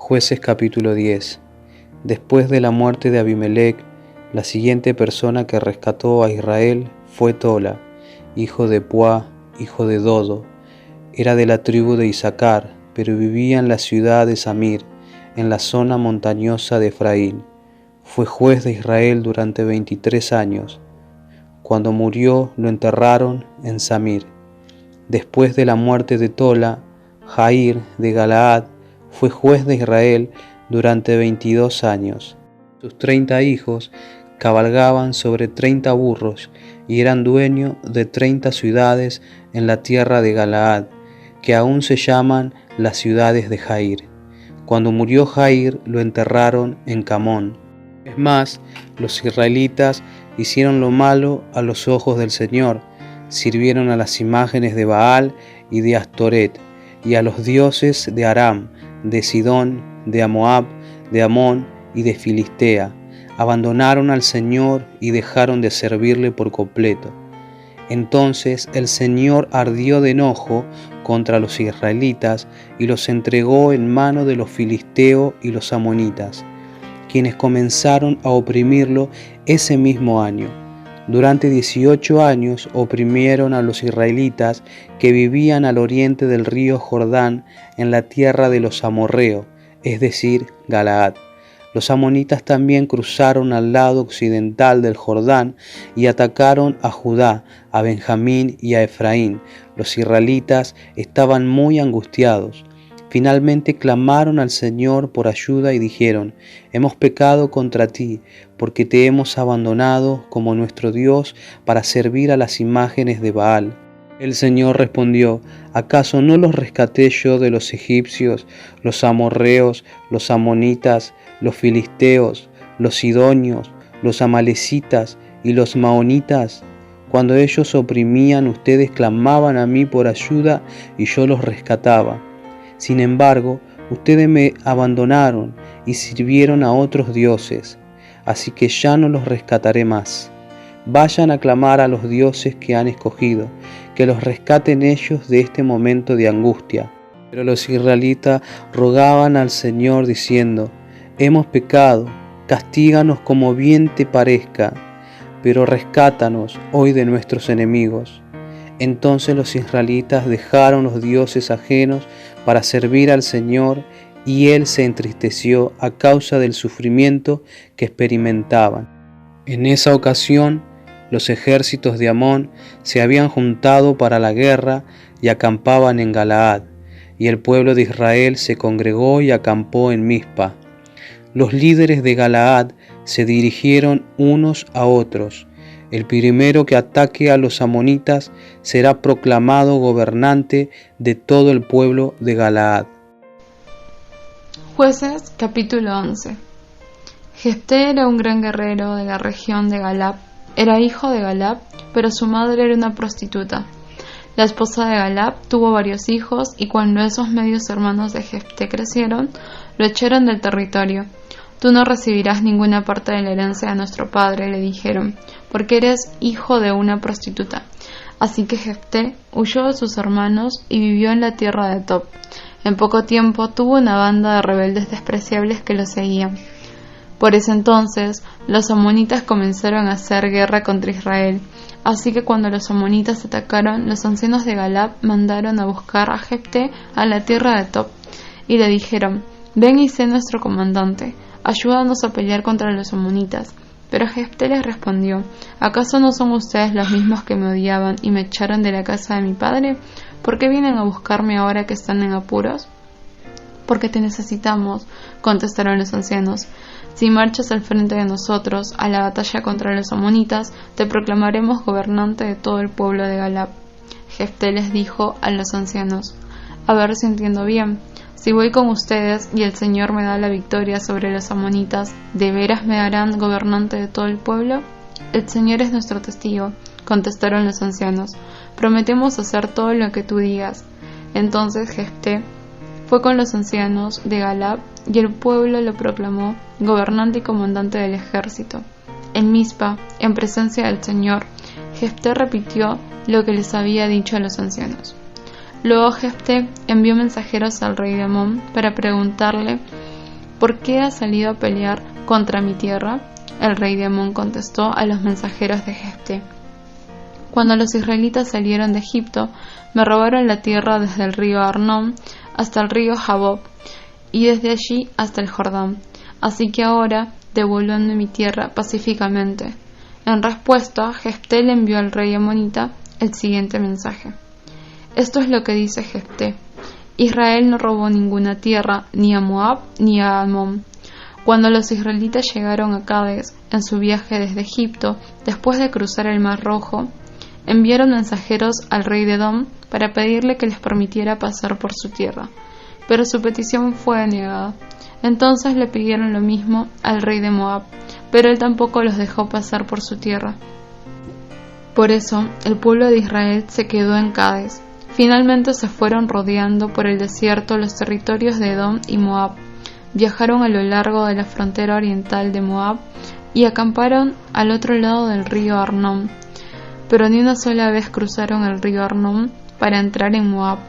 Jueces capítulo 10. Después de la muerte de Abimelec, la siguiente persona que rescató a Israel fue Tola, hijo de Puá, hijo de Dodo. Era de la tribu de Isaacar, pero vivía en la ciudad de Samir, en la zona montañosa de Efraín. Fue juez de Israel durante 23 años. Cuando murió, lo enterraron en Samir. Después de la muerte de Tola, Jair de Galaad fue juez de Israel durante 22 años. Sus 30 hijos cabalgaban sobre 30 burros y eran dueños de 30 ciudades en la tierra de Galaad, que aún se llaman las ciudades de Jair. Cuando murió Jair, lo enterraron en Camón. Es más, los israelitas hicieron lo malo a los ojos del Señor, sirvieron a las imágenes de Baal y de Astoret, y a los dioses de Aram, de Sidón, de Moab, de Amón y de Filistea. Abandonaron al Señor y dejaron de servirle por completo. Entonces el Señor ardió de enojo contra los israelitas y los entregó en mano de los filisteos y los amonitas, quienes comenzaron a oprimirlo ese mismo año. Durante 18 años oprimieron a los israelitas que vivían al oriente del río Jordán en la tierra de los amorreos, es decir, Galaad. Los amonitas también cruzaron al lado occidental del Jordán y atacaron a Judá, a Benjamín y a Efraín. Los israelitas estaban muy angustiados. Finalmente clamaron al Señor por ayuda y dijeron: «Hemos pecado contra ti, porque te hemos abandonado como nuestro Dios para servir a las imágenes de Baal». El Señor respondió: «¿Acaso no los rescaté yo de los egipcios, los amorreos, los amonitas, los filisteos, los sidonios, los amalecitas y los maonitas? Cuando ellos oprimían, ustedes clamaban a mí por ayuda y yo los rescataba. Sin embargo, ustedes me abandonaron y sirvieron a otros dioses, así que ya no los rescataré más. Vayan a clamar a los dioses que han escogido, que los rescaten ellos de este momento de angustia». Pero los israelitas rogaban al Señor diciendo: «Hemos pecado, castíganos como bien te parezca, pero rescátanos hoy de nuestros enemigos». Entonces los israelitas dejaron los dioses ajenos para servir al Señor, y Él se entristeció a causa del sufrimiento que experimentaban. En esa ocasión, los ejércitos de Amón se habían juntado para la guerra y acampaban en Galaad, y el pueblo de Israel se congregó y acampó en Mizpa. Los líderes de Galaad se dirigieron unos a otros: «El primero que ataque a los amonitas será proclamado gobernante de todo el pueblo de Galaad». Jueces capítulo 11. Jefté era un gran guerrero de la región de Galad. Era hijo de Galad, pero su madre era una prostituta. La esposa de Galad tuvo varios hijos, y cuando esos medios hermanos de Jefté crecieron, lo echaron del territorio. «Tú no recibirás ninguna parte de la herencia de nuestro padre», le dijeron, «porque eres hijo de una prostituta». Así que Jefté huyó de sus hermanos y vivió en la tierra de Tob. En poco tiempo tuvo una banda de rebeldes despreciables que lo seguían. Por ese entonces, los amonitas comenzaron a hacer guerra contra Israel. Así que cuando los amonitas atacaron, los ancianos de Galad mandaron a buscar a Jefté a la tierra de Tob, y le dijeron: «Ven y sé nuestro comandante, ayúdanos a pelear contra los amonitas». Pero Jefté les respondió: «¿Acaso no son ustedes los mismos que me odiaban y me echaron de la casa de mi padre? ¿Por qué vienen a buscarme ahora que están en apuros?». «Porque te necesitamos», contestaron los ancianos. «Si marchas al frente de nosotros a la batalla contra los amonitas, te proclamaremos gobernante de todo el pueblo de Galad». Jefté les dijo a los ancianos: «A ver si entiendo bien. Si voy con ustedes y el Señor me da la victoria sobre los amonitas, ¿de veras me harán gobernante de todo el pueblo?». «El Señor es nuestro testigo», contestaron los ancianos. «Prometemos hacer todo lo que tú digas». Entonces Jefté fue con los ancianos de Galad, y el pueblo lo proclamó gobernante y comandante del ejército. En Mizpa, en presencia del Señor, Jefté repitió lo que les había dicho a los ancianos. Luego Jefté envió mensajeros al rey de Amón para preguntarle ¿por qué has salido a pelear contra mi tierra? El rey de Amón contestó a los mensajeros de Jefté: cuando los israelitas salieron de Egipto, me robaron la tierra desde el río Arnón hasta el río Jaboc, y desde allí hasta el Jordán. Así que ahora devuélvanme mi tierra pacíficamente. En respuesta, Jefté le envió al rey amonita el siguiente mensaje: esto es lo que dice Jefté: Israel no robó ninguna tierra, ni a Moab ni a Amón. Cuando los israelitas llegaron a Cades en su viaje desde Egipto, después de cruzar el Mar Rojo, enviaron mensajeros al rey de Edom para pedirle que les permitiera pasar por su tierra, pero su petición fue denegada. Entonces le pidieron lo mismo al rey de Moab, pero él tampoco los dejó pasar por su tierra. Por eso el pueblo de Israel se quedó en Cades. Finalmente se fueron rodeando por el desierto los territorios de Edom y Moab. Viajaron a lo largo de la frontera oriental de Moab y acamparon al otro lado del río Arnón, pero ni una sola vez cruzaron el río Arnón para entrar en Moab,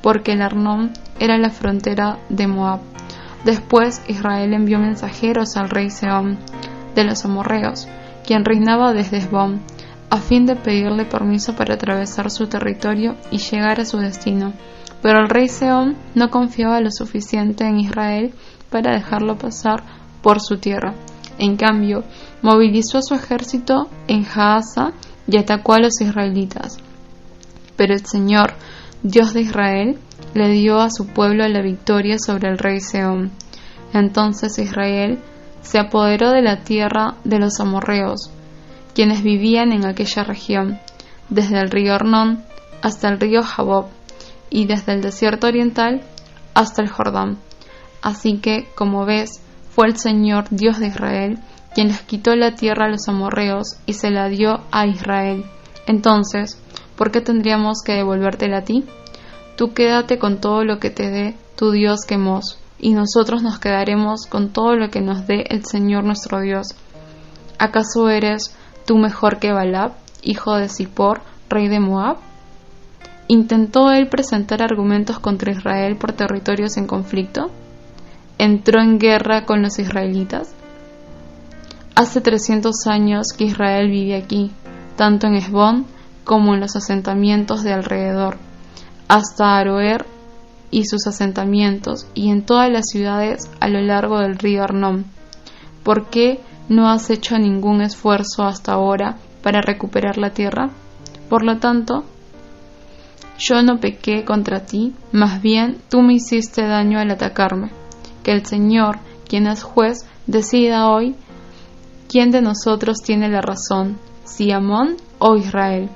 porque el Arnón era la frontera de Moab. Después Israel envió mensajeros al rey Sehón de los amorreos, quien reinaba desde Hesbón, a fin de pedirle permiso para atravesar su territorio y llegar a su destino. Pero el rey Sehón no confiaba lo suficiente en Israel para dejarlo pasar por su tierra. En cambio, movilizó a su ejército en Jaasa y atacó a los israelitas. Pero el Señor, Dios de Israel, le dio a su pueblo la victoria sobre el rey Sehón. Entonces Israel se apoderó de la tierra de los amorreos, quienes vivían en aquella región, desde el río Arnón hasta el río Jaboc, y desde el desierto oriental hasta el Jordán. Así que, como ves, fue el Señor, Dios de Israel, quien les quitó la tierra a los amorreos y se la dio a Israel. Entonces, ¿por qué tendríamos que devolvértela a ti? Tú quédate con todo lo que te dé tu Dios Quemos, y nosotros nos quedaremos con todo lo que nos dé el Señor nuestro Dios. ¿Acaso eres tú mejor que Balak, hijo de Zippor, rey de Moab? ¿Intentó él presentar argumentos contra Israel por territorios en conflicto? ¿Entró en guerra con los israelitas? Hace 300 años que Israel vive aquí, tanto en Hesbón como en los asentamientos de alrededor, hasta Aroer y sus asentamientos, y en todas las ciudades a lo largo del río Arnón. ¿Por qué no has hecho ningún esfuerzo hasta ahora para recuperar la tierra? Por lo tanto, yo no pequé contra ti, más bien tú me hiciste daño al atacarme. Que el Señor, quien es juez, decida hoy quién de nosotros tiene la razón, si Amón o Israel.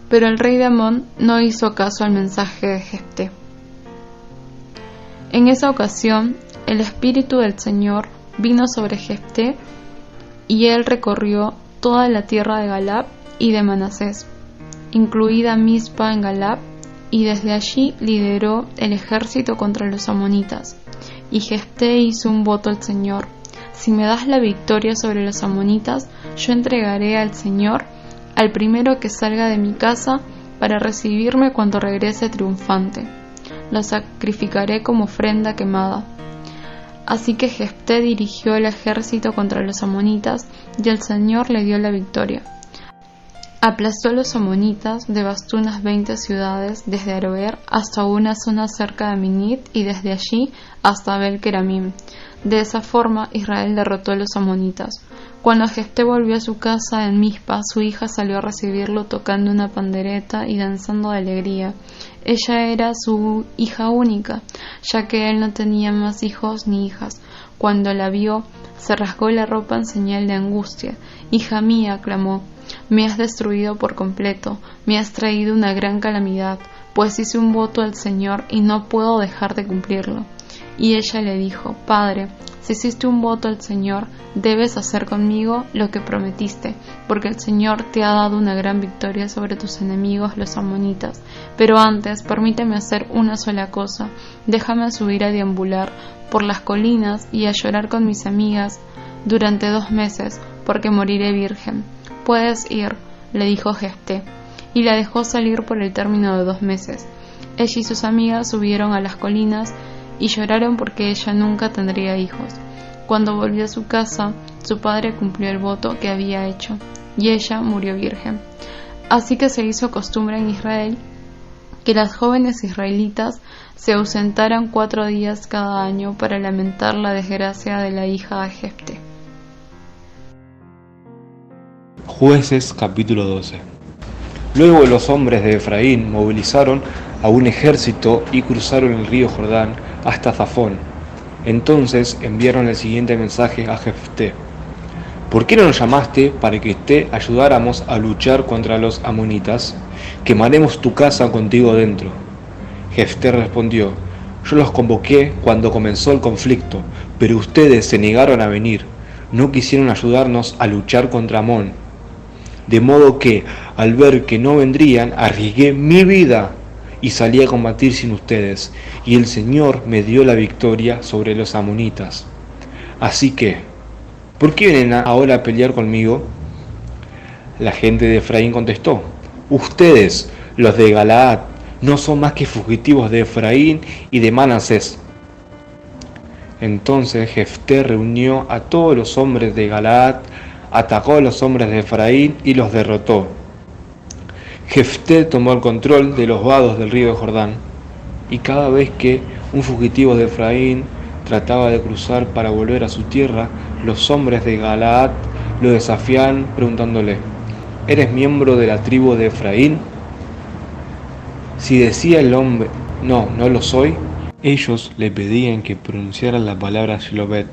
Pero el rey de Amón no hizo caso al mensaje de Jefté. En esa ocasión, el espíritu del Señor vino sobre Jefté, y él recorrió toda la tierra de Galad y de Manasés, incluida Mizpa en Galad, y desde allí lideró el ejército contra los amonitas. Y Jefté hizo un voto al Señor: si me das la victoria sobre los amonitas, yo entregaré al Señor al primero que salga de mi casa para recibirme cuando regrese triunfante. Lo sacrificaré como ofrenda quemada. Así que Jefté dirigió el ejército contra los amonitas, y el Señor le dio la victoria. Aplastó a los amonitas, devastó unas 20 ciudades, desde Aroer hasta una zona cerca de Minit, y desde allí hasta Abel-Keramim. De esa forma Israel derrotó a los amonitas. Cuando Jefté volvió a su casa en Mizpa, su hija salió a recibirlo tocando una pandereta y danzando de alegría. Ella era su hija única, ya que él no tenía más hijos ni hijas. Cuando la vio, se rasgó la ropa en señal de angustia. «Hija mía», clamó, «me has destruido por completo, me has traído una gran calamidad, pues hice un voto al Señor y no puedo dejar de cumplirlo». Y ella le dijo: «Padre, si hiciste un voto al Señor, debes hacer conmigo lo que prometiste, porque el Señor te ha dado una gran victoria sobre tus enemigos los amonitas. Pero antes, permíteme hacer una sola cosa: déjame subir a deambular por las colinas y a llorar con mis amigas durante 2 meses, porque moriré virgen». «Puedes ir», le dijo Jefté, y la dejó salir por el término de 2 meses. Ella y sus amigas subieron a las colinas y lloraron porque ella nunca tendría hijos. Cuando volvió a su casa, su padre cumplió el voto que había hecho, y ella murió virgen. Así que se hizo costumbre en Israel que las jóvenes israelitas se ausentaran 4 días cada año para lamentar la desgracia de la hija de Jefté. Jueces capítulo 12. Luego los hombres de Efraín movilizaron a un ejército y cruzaron el río Jordán hasta Zafón. Entonces enviaron el siguiente mensaje a Jefté: ¿por qué no nos llamaste para que te ayudáramos a luchar contra los amonitas? Quemaremos tu casa contigo dentro. Jefté respondió: yo los convoqué cuando comenzó el conflicto, pero ustedes se negaron a venir. No quisieron ayudarnos a luchar contra Amón. De modo que, al ver que no vendrían, arriesgué mi vida y salí a combatir sin ustedes, y el Señor me dio la victoria sobre los amonitas. Así que, ¿por qué vienen ahora a pelear conmigo? La gente de Efraín contestó: ustedes, los de Galaad, no son más que fugitivos de Efraín y de Manasés. Entonces Jefté reunió a todos los hombres de Galaad, atacó a los hombres de Efraín y los derrotó. Jefté tomó el control de los vados del río Jordán, y cada vez que un fugitivo de Efraín trataba de cruzar para volver a su tierra, los hombres de Galaad lo desafían preguntándole: ¿eres miembro de la tribu de Efraín? Si decía el hombre: no, no lo soy, ellos le pedían que pronunciara la palabra Shilobet.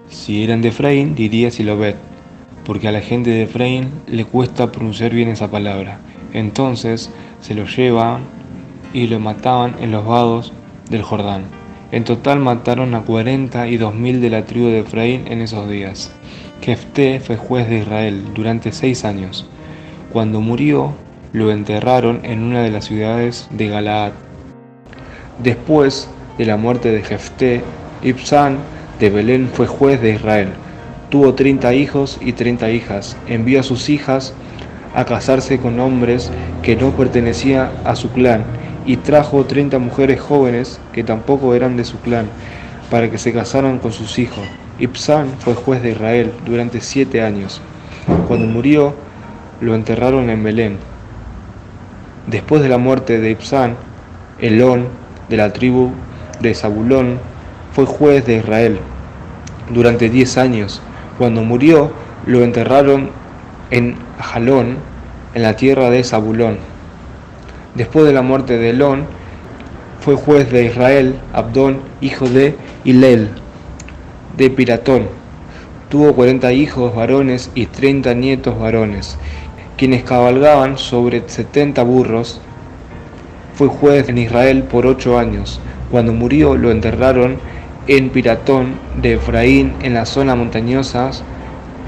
Si eran de Efraín, diría Silobet, porque a la gente de Efraín le cuesta pronunciar bien esa palabra. Entonces se lo llevaban y lo mataban en los vados del Jordán. En total mataron a 42.000 de la tribu de Efraín en esos días. Jefté fue juez de Israel durante 6 años. Cuando murió, lo enterraron en una de las ciudades de Galaad. Después de la muerte de Jefté, Ibzán de Belén fue juez de Israel. Tuvo 30 hijos y 30 hijas. Envió a sus hijas a casarse con hombres que no pertenecían a su clan, y trajo 30 mujeres jóvenes que tampoco eran de su clan, para que se casaran con sus hijos. Ibzán fue juez de Israel durante 7 años. Cuando murió, lo enterraron en Belén. Después de la muerte de Ibzán, Elón, de la tribu de Zabulón, fue juez de Israel durante 10 años. Cuando murió, lo enterraron en Jalón, en la tierra de Zabulón. Después de la muerte de Elón, fue juez de Israel Abdón, hijo de Hilel, de Piratón. Tuvo 40 hijos varones y 30 nietos varones, quienes cabalgaban sobre 70 burros. Fue juez en Israel por 8 años. Cuando murió, lo enterraron en Piratón de Efraín, en las zonas montañosas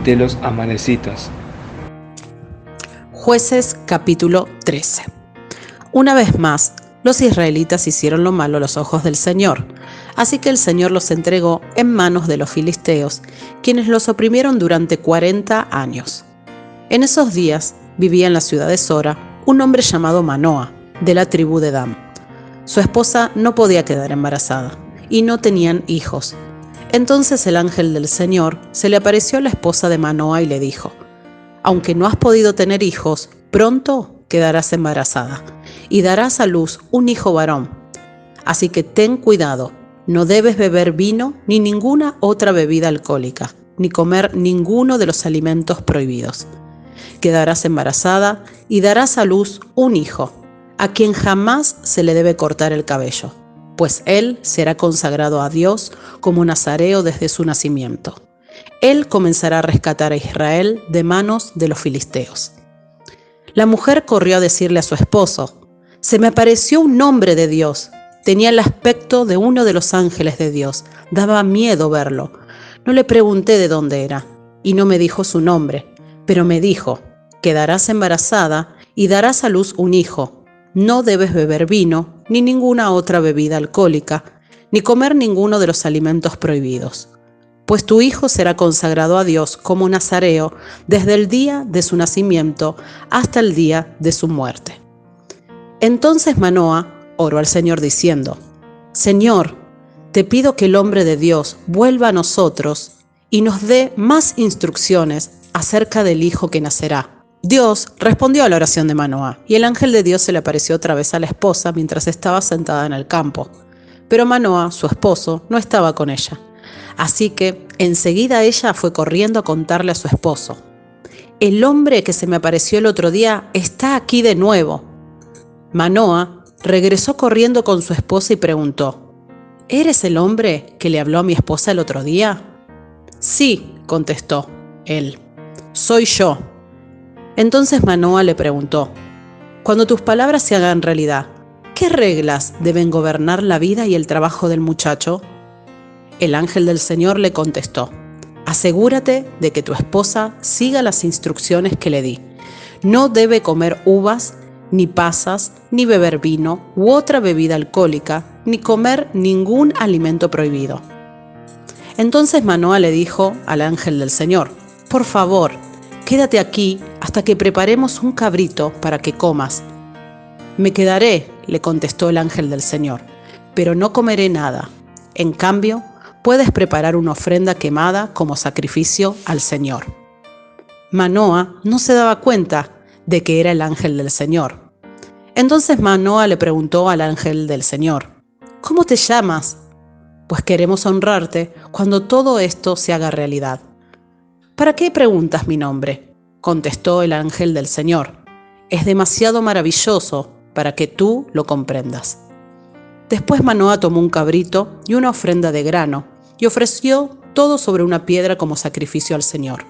de los amalecitas. Jueces capítulo 13. Una vez más, los israelitas hicieron lo malo a los ojos del Señor, así que el Señor los entregó en manos de los filisteos, quienes los oprimieron durante 40 años. En esos días vivía en la ciudad de Sora un hombre llamado Manoa, de la tribu de Dan. Su esposa no podía quedar embarazada, y no tenían hijos. Entonces el ángel del Señor se le apareció a la esposa de Manoa y le dijo: aunque no has podido tener hijos, pronto quedarás embarazada, y darás a luz un hijo varón. Así que ten cuidado, no debes beber vino ni ninguna otra bebida alcohólica, ni comer ninguno de los alimentos prohibidos. Quedarás embarazada y darás a luz un hijo, a quien jamás se le debe cortar el cabello, pues él será consagrado a Dios como nazareo desde su nacimiento. Él comenzará a rescatar a Israel de manos de los filisteos. La mujer corrió a decirle a su esposo: se me apareció un hombre de Dios. Tenía el aspecto de uno de los ángeles de Dios. Daba miedo verlo. No le pregunté de dónde era, y no me dijo su nombre, pero me dijo: quedarás embarazada y darás a luz un hijo. No debes beber vino, ni ninguna otra bebida alcohólica, ni comer ninguno de los alimentos prohibidos. Pues tu hijo será consagrado a Dios como nazareo desde el día de su nacimiento hasta el día de su muerte. Entonces Manoa oró al Señor diciendo: Señor, te pido que el hombre de Dios vuelva a nosotros y nos dé más instrucciones acerca del hijo que nacerá. Dios respondió a la oración de Manoah, y el ángel de Dios se le apareció otra vez a la esposa mientras estaba sentada en el campo. Pero Manoah, su esposo, no estaba con ella. Así que enseguida ella fue corriendo a contarle a su esposo: «El hombre que se me apareció el otro día está aquí de nuevo». Manoah regresó corriendo con su esposa y preguntó: «¿Eres el hombre que le habló a mi esposa el otro día?». «Sí», contestó él, «soy yo». Entonces Manoah le preguntó: «Cuando tus palabras se hagan realidad, ¿qué reglas deben gobernar la vida y el trabajo del muchacho?». El ángel del Señor le contestó: «Asegúrate de que tu esposa siga las instrucciones que le di. No debe comer uvas, ni pasas, ni beber vino u otra bebida alcohólica, ni comer ningún alimento prohibido». Entonces Manoah le dijo al ángel del Señor: «Por favor, quédate aquí hasta que preparemos un cabrito para que comas». «Me quedaré», le contestó el ángel del Señor, «pero no comeré nada. En cambio, puedes preparar una ofrenda quemada como sacrificio al Señor». Manoah no se daba cuenta de que era el ángel del Señor. Entonces Manoah le preguntó al ángel del Señor: «¿Cómo te llamas? Pues queremos honrarte cuando todo esto se haga realidad». «¿Para qué preguntas mi nombre?», contestó el ángel del Señor. «Es demasiado maravilloso para que tú lo comprendas». Después Manoah tomó un cabrito y una ofrenda de grano y ofreció todo sobre una piedra como sacrificio al Señor.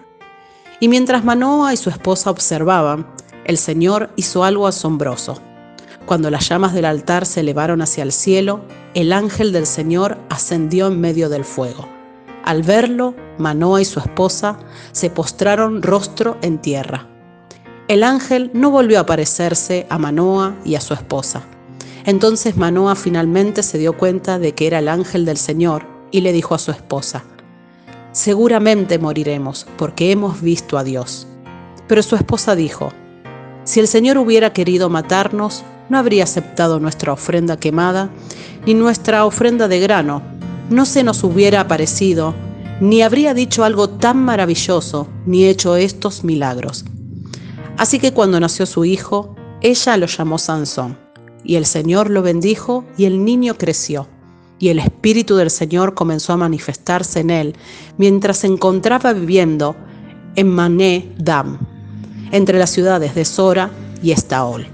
Y mientras Manoah y su esposa observaban, el Señor hizo algo asombroso. Cuando las llamas del altar se elevaron hacia el cielo, el ángel del Señor ascendió en medio del fuego. Al verlo, Manoah y su esposa se postraron rostro en tierra. El ángel no volvió a aparecerse a Manoah y a su esposa. Entonces Manoah finalmente se dio cuenta de que era el ángel del Señor y le dijo a su esposa: «Seguramente moriremos porque hemos visto a Dios». Pero su esposa dijo: «Si el Señor hubiera querido matarnos, no habría aceptado nuestra ofrenda quemada ni nuestra ofrenda de grano. No se nos hubiera aparecido, ni habría dicho algo tan maravilloso, ni hecho estos milagros». Así que cuando nació su hijo, ella lo llamó Sansón, y el Señor lo bendijo, y el niño creció, y el Espíritu del Señor comenzó a manifestarse en él, mientras se encontraba viviendo en Mané Dam, entre las ciudades de Sora y Estaol.